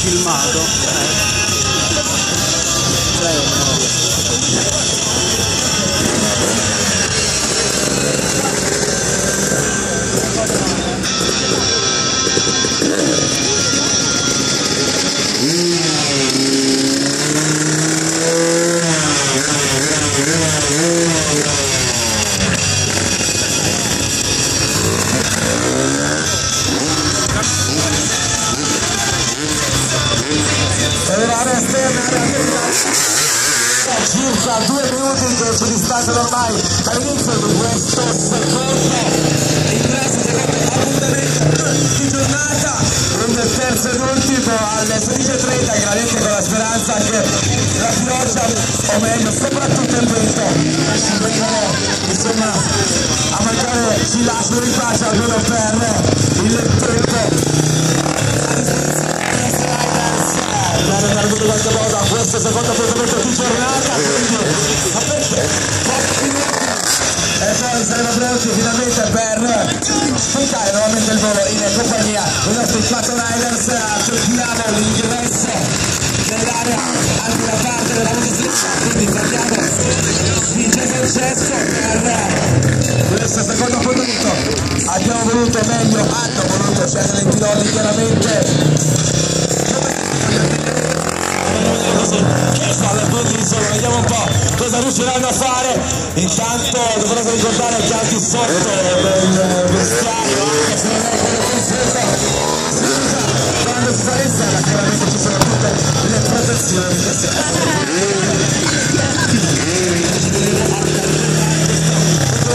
filmato. Circa 2 minuti che ci distanziano ormai dall'inizio di questo secondo ingresso, secondo appuntamento di giornata, il terzo ed ultimo alle 16:30, chiaramente con la speranza che la pioggia, o meglio soprattutto il vento, ci vengano insomma a mangiare, ci lasciano in pace almeno per il tempo. Per andare in qualche modo a questo secondo appuntamento di giornata, quindi ma perché? E poi saremo pronti finalmente per spuntare nuovamente il volo in compagnia dei nostri 4 riders. Cerchiamo l'ingresso nell'area anche da parte della musica, quindi parliamo di Francesco per questo secondo appuntamento. Abbiamo voluto, meglio hanno voluto scegliere i piloti chiaramente vediamo un po' cosa riusciranno a fare. Intanto dovrete ricordare che anche sotto del vestiario, anche se non è quello consueto, quando si sale in sala chiaramente ci sono tutte le protezioni che si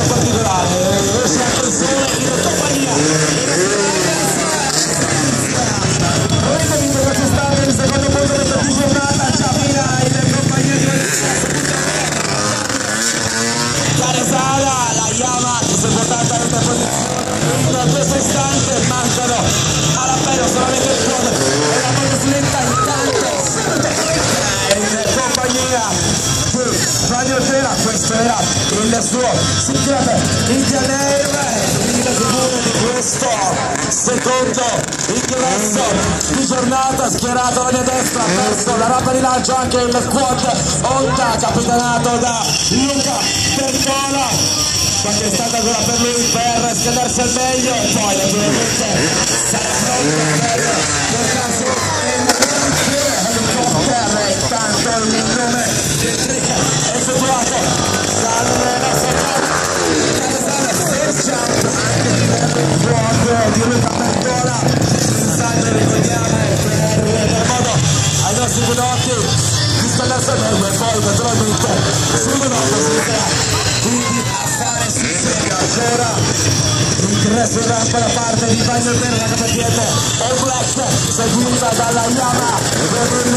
particolare riesce a consumere in compagnia avete vinto questo start del secondo punto di giornata, già fila in compagnia di Caresana, la Yamaha che si è portata in posizione in questo istante, mancano all'appello solamente il pod e la motocicletta intanto in compagnia di Radio Tera. Questo era il suo Secret Indian Air, il sicuro di questo secondo ingresso di giornata. Schierato alla mia destra verso la rampa di lancio anche il quad Honda capitanato da Luca Perdola, qualche istante ancora per lui per scadarsi al meglio e poi naturalmente sarà pronto per portarsi l'elicottero. Intanto il nome del trick è effettuato dalle nostre jump anche di quad di Luca Perdola. Messaggio ricordiamo per modo ai nostri piloti di scadarsi al meglio e poi naturalmente subito dopo quindi a fare sul serio ancora l'ingresso in rampa da parte di Bagno Terra, la capiente All Black seguita dalla Yamaha per il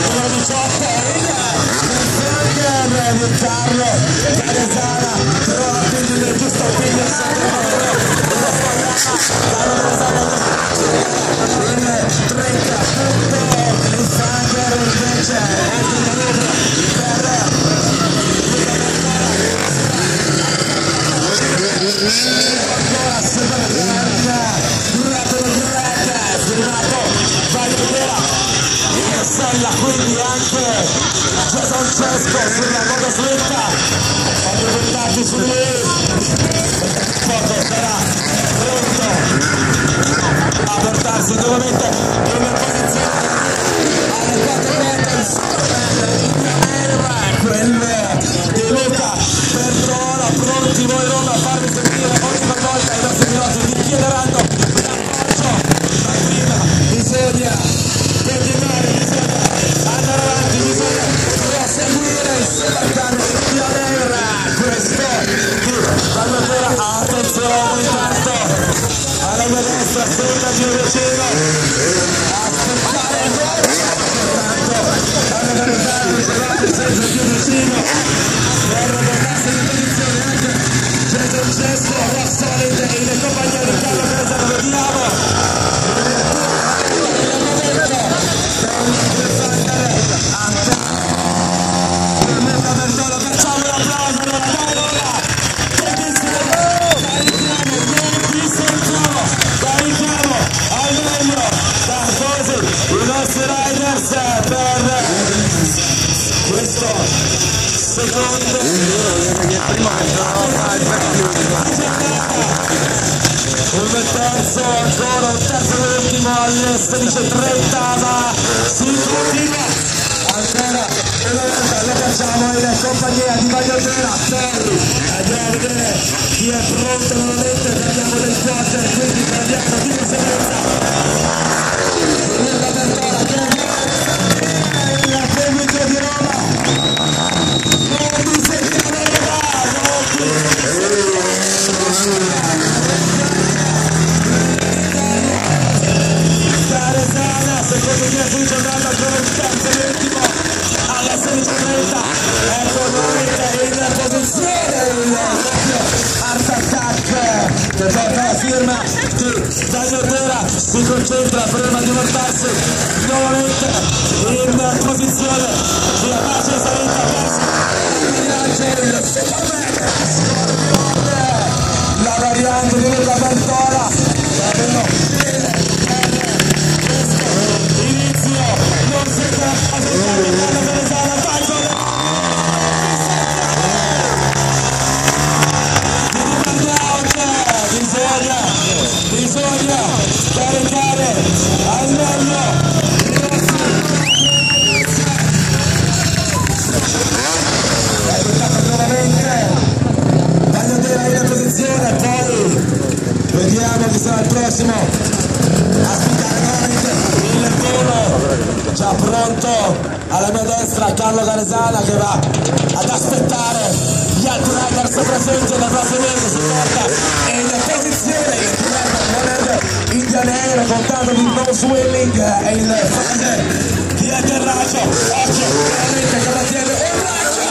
numero 18 il Carlo Caresana trova quindi il giusto piglio il Sanger invece ancora Sella, quindi anche Jason Cesco sulla motocicletta, quando portarci su lui poco sarà pronto a portarsi nuovamente in posizione alle 4 meters quelle di Luca Perdola. Pronti voi Roma a farvi sentire ogni volta i nostri piloti vi chiederanno l'appoggio, ma prima bisogna continuare, bisogna andare avanti, bisogna proseguire insieme al pianera. Questo attenzione intanto alla mia destra, sembra più vicino aspettare sempre più vicino per portarsi in posizione anche Jason Cesso, Rossolid e in compagnia di Carlo Caresana. Vediamo facciamo un applauso carichiamo al meglio da Cosi Come terzo, ancora un terzo e ultimo alle 16:30, ma si continua ancora una volta, lo facciamo in compagnia di Magliotera, Terry. Andiamo a vedere chi è pronto nuovamente, parliamo del quarter, quindi prendiamo di conseguenza Luca Bertola che è il seguito di Roma. Non mi sentiamo Caresana, secondo me è giornata ancora un terzo e ultimo alla 16:30, ecco nuovamente in posizione il doppio Art Attack che porta la firma di Magliotera, si concentra prima di portarsi nuovamente in posizione di facile salita verso il Superman, la variante di Luca Bertola, inizio, non si può aspettare la Venezuela, bisogna caricare al meglio nuovamente Magliotera in posizione, poi vediamo chi sarà il prossimo a spiegare nuovamente il volo, già pronto alla mia destra Carlo Caresana che va ad aspettare gli altri riders presenti nella fase verde, si porta in posizione il Indianero contando di no swelling e in fase di atterraggio, occhio veramente che mantiene un raggio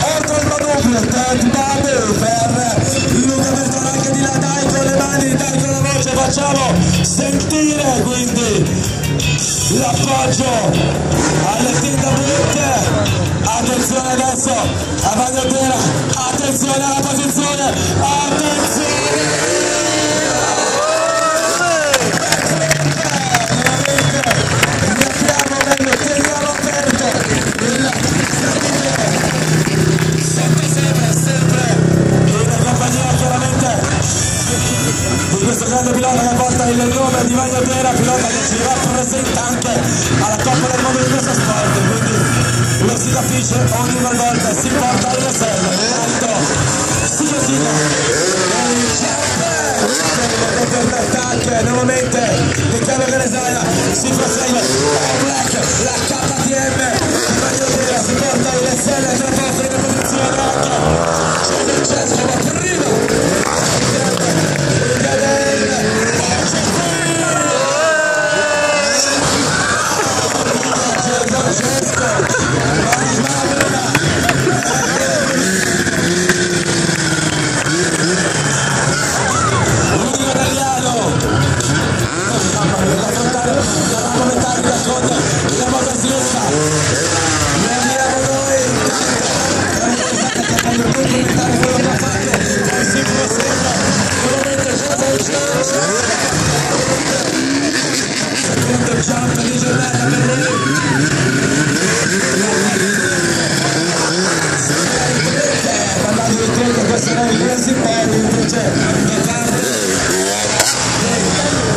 oltre il manubrio, per Luca Bertola anche di là, dai con le mani, dai con la voce, facciamo sentire quindi l'appoggio alle team da botte. Attenzione adesso a Magliotera, attenzione alla posizione, attenzione! Di questo grande pilota che porta il nome di Magliotera, pilota che ci rappresenta anche alla Coppa del Mondo di questo sport, quindi lo si capisce ogni volta, si porta alle selle, alto, si decide, per l'attacco, nuovamente di Carlo Caresana, si prosegue, Black, la KTM, Magliotera si porta alle selle, tra poco in posizione anche, Francesco va per arriva.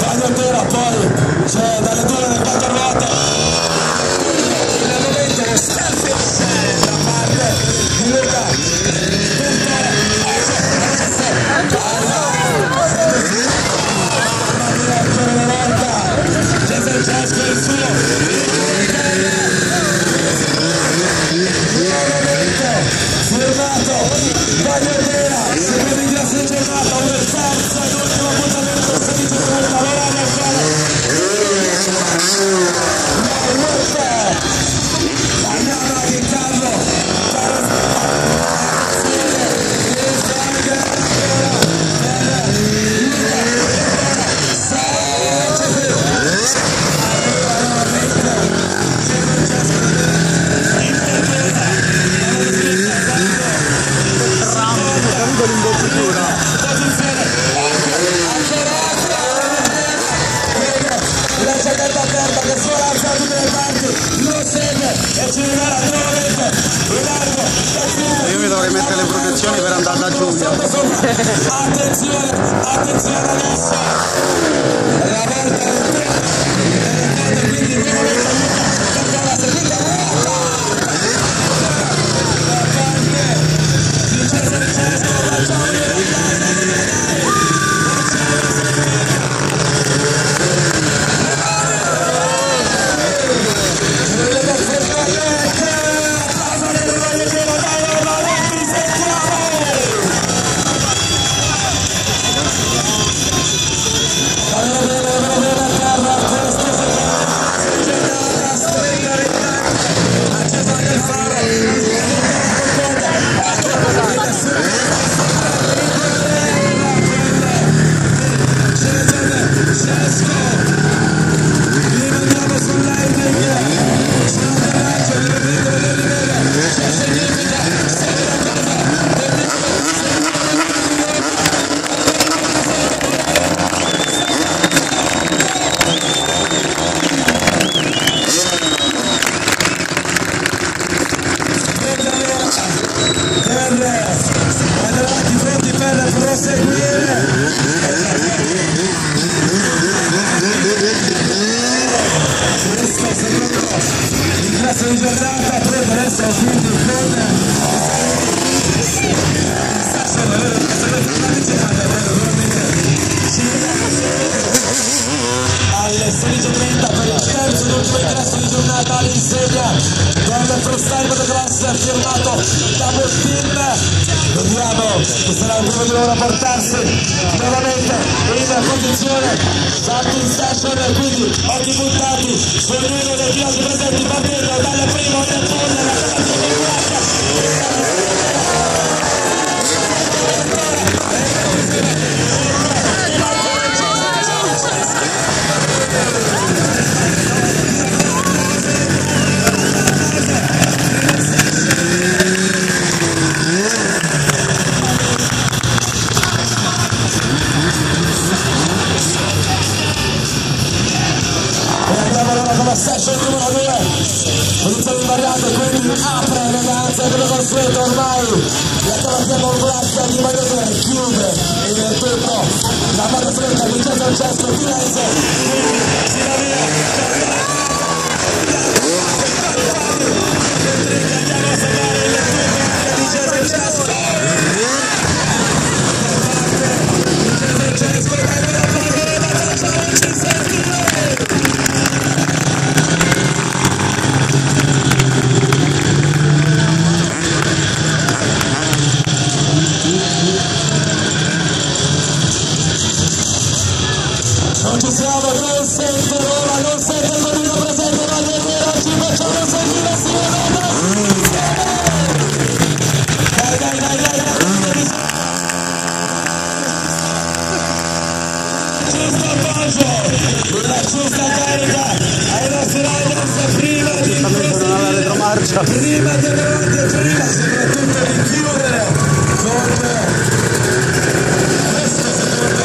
Magliotera poi c'è dalle due delle quattro ruote il momento selfie da parte di Luca ancora una volta c'è Francesco il suo nuovamente firmato Magliotera, secondo ingresso in giornata la giacchetta aperta che suona alza da tutte le parti, lo segue e ci regala nuovamente in alto. Io mi dovrei mettere le protezioni per andare da Giulia. Attenzione, attenzione adesso, la volta quindi nuovamente per la seconda volta da parte di Cesare Cesto. Di giornata prende adesso quindi con alle 16:30 per il terzo ed ultimo ingresso di giornata all'insegna del freestyle motocross firmato Double Team. Vediamo che sarà il primo di loro a portarsi nuovamente in posizione starting station, quindi occhi puntati su ognuno dei piloti presenti partendo dal primo del turno della campagna di Gulaccia. Session numero 2, posizione invariante, quindi apre eleganza come consueto ormai la cavalcata Gulaccia di Maglione chiude in il tutto la parte fredda di Cesare Cesto Firenze, quindi si va via andiamo a salvare il turno di Cesare Cesto non ci siamo, non sente Roma, non sente il bambino presente, ma nemmeno ci facciamo sentire assieme. Dai. Giusto appoggio, una giusta carica ai nostri riders prima di andare avanti e prima soprattutto di chiudere con questo secondo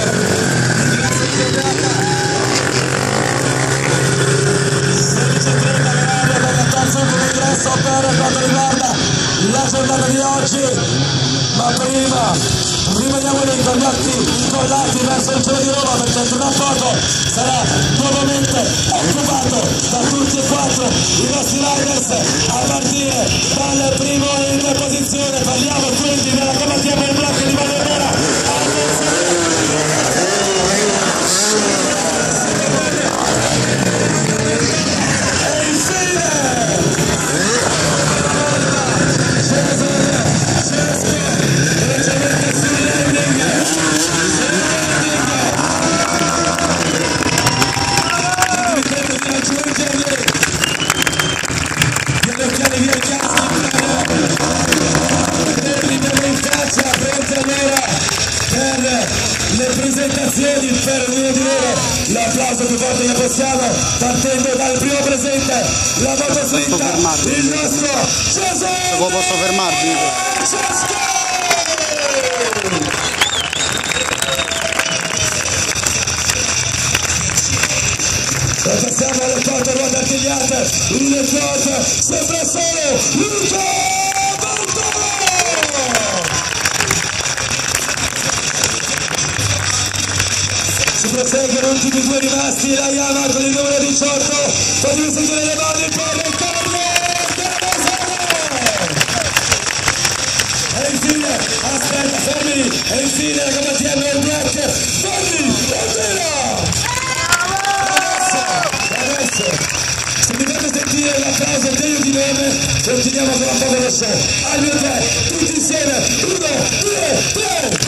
ingresso di giornata. 16:30 l'orario per il terzo ultimo ingresso per quanto riguarda la giornata di oggi, ma prima rimaniamo lì con gli occhi incollati verso il cielo di Roma, perché tra poco sarà nuovamente occupato da tutti e quattro i nostri riders a partire dal primo in posizione. Parliamo quindi della cavalcata per il blocco di Vallemera. E infine le presentazioni per uno di loro l'applauso più forte che possiamo, partendo dal primo presente, la motocicletta, il nostro Cesare Cesto. Posso fermarmi? vincere il George, sempre solo Luca Bartolo! Si prosegue l'ultimi due rimasti, la Yama con il numero 18, fatemi sentire le mani per il Carlo Canavesano! E infine, aspetta, fermi, e infine la KTM All Black, Fanny Odera! Adesso, se mi fate sentire l'applauso degno di nome, continuiamo con la foto del show. Al mio tre, tutti insieme, 1, 2, 3!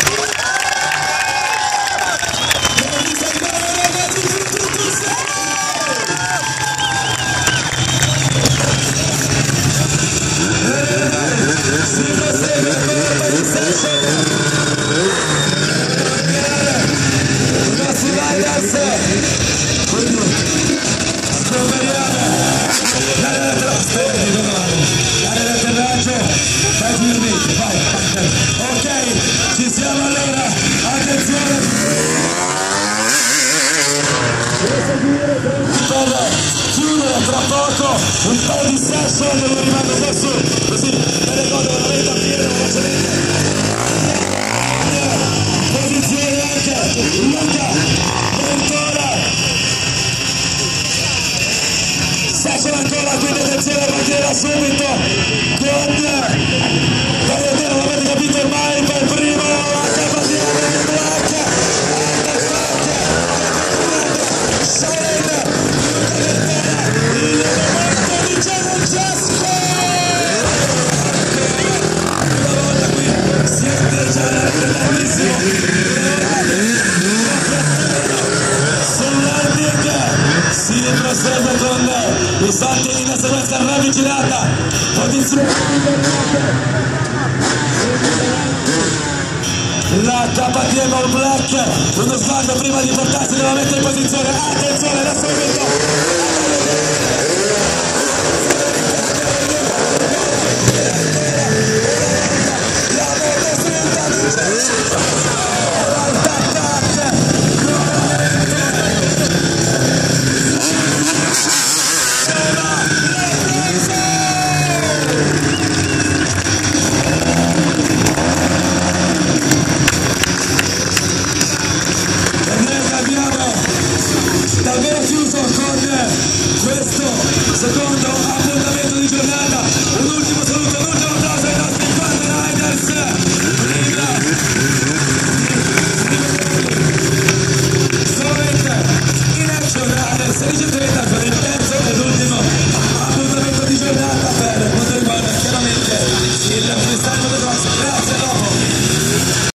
Ok, ci siamo allora, attenzione! Per chiudere tra poco un po' di session, lo rimando adesso, così me ne godo veramente a pieno, posizione anche, Luca, ancora, session ancora, quindi attenzione a partire subito, con... non avete capito ormai per primo la KTM Black il momento di Francesco una volta qui siete già bellissimo sull'ending si prosegue con istanti in sequenza ravvicinata posizione la KTM All Black, uno sguardo prima di portarsi nuovamente in posizione, attenzione adesso è davvero chiuso con questo secondo